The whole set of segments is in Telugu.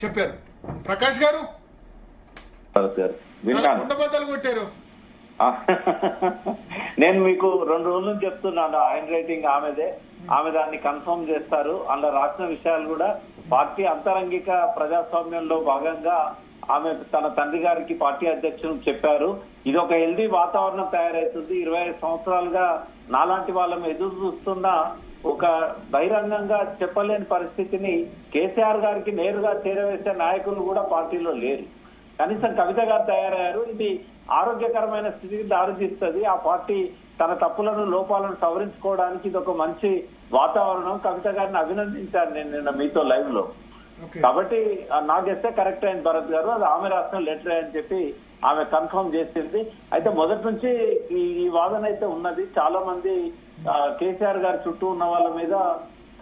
చెప్పారు ప్రకాష్ గారు. కుండబద్దలు కొట్టారు. నేను మీకు 2 రోజుల నుంచి చెప్తున్నాను, హ్యాండ్ రైటింగ్ ఆమెదే, ఆమె దాన్ని కన్ఫర్మ్ చేస్తారు. అందులో రాసిన విషయాలు కూడా పార్టీ అంతరంగిక ప్రజాస్వామ్యంలో భాగంగా ఆమె తన తండ్రి గారికి పార్టీ అధ్యక్షులకు చెప్పారు. ఇది ఒక హెల్దీ వాతావరణం తయారవుతుంది. 25 సంవత్సరాలుగా నాలాంటి వాళ్ళని ఎదురు చూస్తున్న ఒక బహిరంగంగా చెప్పలేని పరిస్థితిని కేసీఆర్ గారికి నేరుగా చేరవేసే నాయకులు కూడా పార్టీలో లేరు. కనీసం కవిత గారు తయారయ్యారు. ఇది ఆరోగ్యకరమైన స్థితికి దారితీస్తుంది. ఆ పార్టీ తన తప్పులను లోపాలను సవరించుకోవడానికి ఇది ఒక మంచి వాతావరణం. కవిత గారిని అభినందించాను నేను నిన్న మీతో లైవ్ లో. కాబట్టి నాకు చేస్తే కరెక్ట్ అయింది భరత్ గారు, అది ఆమె రాసిన లెటర్ అని చెప్పి ఆమె కన్ఫర్మ్ చేసింది. అయితే మొదటి నుంచి ఈ వాదన అయితే ఉన్నది. చాలా మంది కేసీఆర్ గారి చుట్టూ ఉన్న వాళ్ళ మీద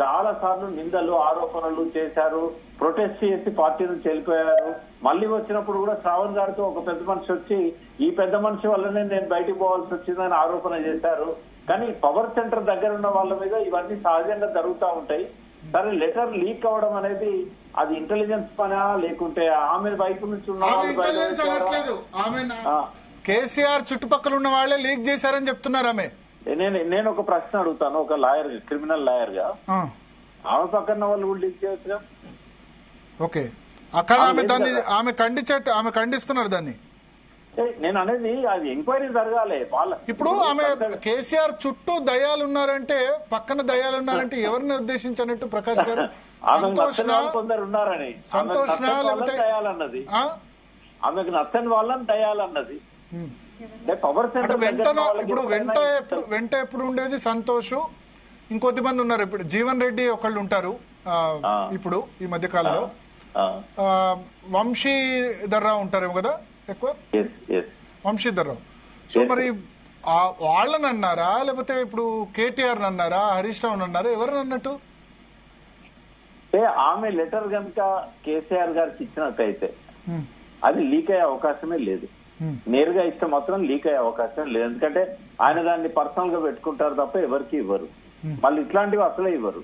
చాలా సార్లు నిందలు ఆరోపణలు చేశారు. ప్రొటెస్ట్ చేసి పార్టీ నుంచి వెళ్ళిపోయారు. మళ్ళీ వచ్చినప్పుడు కూడా శ్రావణ్ గారితో ఒక పెద్ద మనిషి వచ్చి ఈ పెద్ద మనిషి వల్లనే నేను బయటికి పోవాల్సి వచ్చిందని ఆరోపణ చేశారు. కానీ పవర్ సెంటర్ దగ్గర ఉన్న వాళ్ళ మీద ఇవన్నీ సహజంగా జరుగుతూ ఉంటాయి. సరే, లెటర్ లీక్ అవడం అనేది అది ఇంటెలిజెన్స్ పనా లేకుంటే ఆమె వైపు నుంచి ఉన్న కేసీఆర్ చుట్టుపక్కల ఉన్న వాళ్ళే లీక్ చేశారని చెప్తున్నారు ఆమె. నేను ఒక ప్రశ్న అడుగుతాను, ఒక లాయర్, క్రిమినల్ లాయర్ గా, ఆమె పక్కన వాళ్ళు కూడా లీక్ చేయొచ్చుగా. ఓకే, అక్కడ ఆమె ఖండిస్తున్నారు దాన్ని. నేను అనేది అది ఎంక్వైరీ జరగాలి. వాళ్ళ ఇప్పుడు ఆమె కేసీఆర్ చుట్టూ దయాలున్నారంటే, పక్కన దయాలున్నారంటే ఎవరిని ఉద్దేశించినట్టు ప్రకాష్ గారు? కొందరు ఉన్నారని దయాలన్నది, ఆమెకు నచ్చని వాళ్ళని దయాలన్నది. పవర్ సెంటర్ ఇప్పుడు వెంట ఎప్పుడు ఉండేది సంతోష్, ఇంకొద్ది మంది ఉన్నారు. ఇప్పుడు జీవన్ రెడ్డి ఒకళ్ళు ఉంటారు ఇప్పుడు ఈ మధ్య కాలంలో, వంశీధర్రావు ఉంటారేమో కదా ఎక్కువ, వంశీధర్రావు. సో మరి వాళ్ళని అన్నారా, లేకపోతే ఇప్పుడు కేటీఆర్ అన్నారా, హరీష్ రావు అన్నారా, ఎవరిని అన్నట్టు? ఆమె లెటర్ కనుక కేసీఆర్ గారికి ఇచ్చినట్టయితే అది లీక్ అయ్యే అవకాశమే లేదు. నేరుగా ఇస్తే మాత్రం లీక్ అయ్యే అవకాశం లేదు. ఎందుకంటే ఆయన దాన్ని పర్సనల్ గా పెట్టుకుంటారు తప్ప ఎవరికి ఇవ్వరు. మళ్ళీ ఇట్లాంటివి అసలే ఇవ్వరు.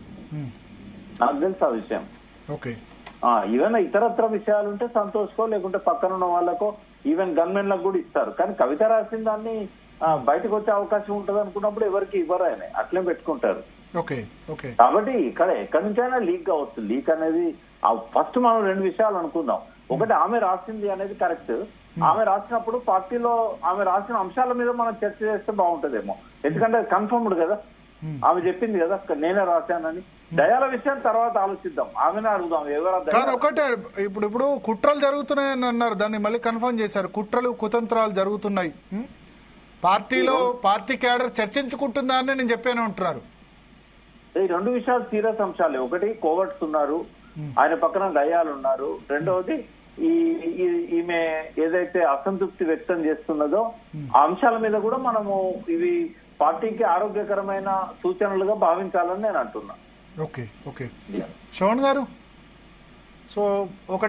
నాకు తెలుసు ఆ విషయం. ఈవెన్ ఇతరత్ర విషయాలు ఉంటే సంతోషకో లేకుంటే పక్కన ఉన్న వాళ్ళకో, ఈవెన్ గన్మెన్లకు కూడా ఇస్తారు. కానీ కవిత రాసిన దాన్ని బయటకు వచ్చే అవకాశం ఉంటుంది అనుకున్నప్పుడు ఎవరికి ఇవ్వరు, ఆయన అట్లే పెట్టుకుంటారు. కాబట్టి ఎక్కడి నుంచైనా లీక్ కావచ్చు. లీక్ అనేది ఫస్ట్ మనం 2 విషయాలు అనుకుందాం. ఒకటి, ఆమె రాసింది అనేది కరెక్ట్. ఆమె రాసినప్పుడు పార్టీలో ఆమె రాసిన అంశాల మీద మనం చర్చ చేస్తే బాగుంటదేమో. ఎందుకంటే కన్ఫర్మ్డ్ కదా, ఆమె చెప్పింది కదా నేనే రాశానని. దయాల విషయం తర్వాత ఆలోచిద్దాం, ఆమెనే అడుగుదాం ఎవరు. ఒకటే ఇప్పుడు కుట్రలు జరుగుతున్నాయని అన్నారు, దాన్ని మళ్ళీ కన్ఫర్మ్ చేశారు. కుట్రలు కుతంత్రాలు జరుగుతున్నాయి పార్టీలో, పార్టీ క్యాడర్ చర్చించుకుంటుందా అని నేను చెప్పాను అంటున్నారు. ఈ 2 విషయాలు సీరియస్ అంశాలే. ఒకటి, కోవర్ట్స్ ఉన్నారు, ఆయన పక్కన దయాలు ఉన్నారు. రెండవది, ఈమె ఏదైతే అసంతృప్తి వ్యక్తం చేస్తున్నదో ఆ అంశాల మీద కూడా మనము ఇవి పార్టీకి ఆరోగ్యకరమైన సూచనలుగా భావించాలని నేను అంటున్నా. శ్రవణ్ గారు, సో ఒకటి